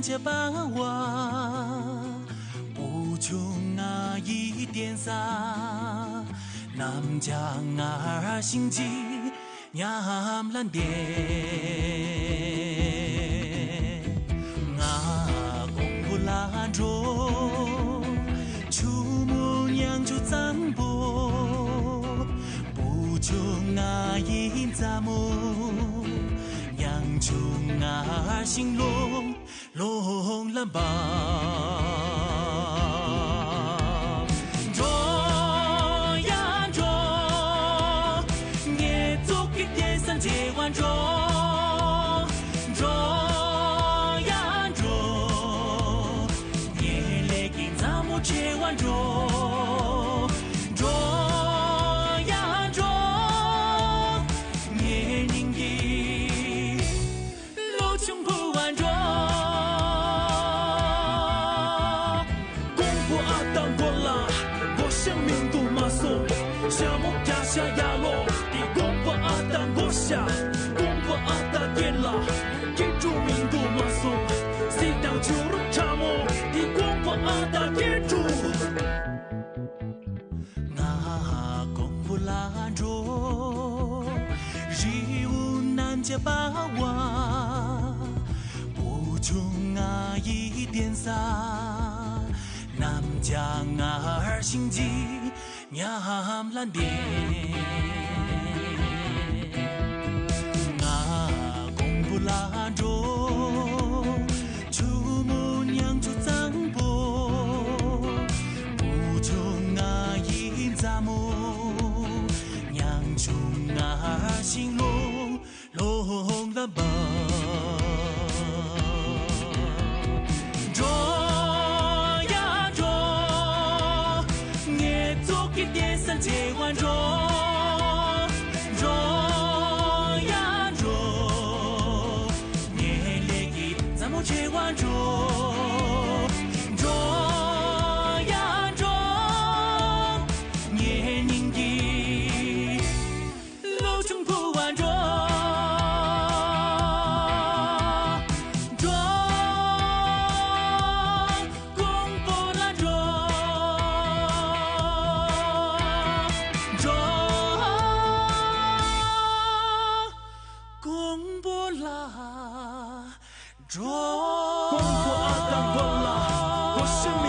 这把我不穷啊一点啥，南疆儿心机냠兰边，啊公布兰州，出木娘就zam波，不穷啊一咱木，娘穷啊心龙。龙兰邦，中呀中，也走给点三结完中，中呀中，也来给咱们结完中，中呀中，也宁的路穷不完中。夏木家下亚罗，的公婆阿达国下，公婆阿达点啦，给住民都马松，谁当就入查莫，的公婆阿达给住。那公婆兰州，日无难解把握，不穷啊一点啥，南疆儿心机。냠兰边，啊公布兰州，出木娘就zam波，不穷啊一咱木，娘穷啊心龙龙兰邦。结完中，中呀中，年来给咱们结完中，中呀中，年宁的路穷不完中，中公婆兰中。公婆阿当过啦，我生命。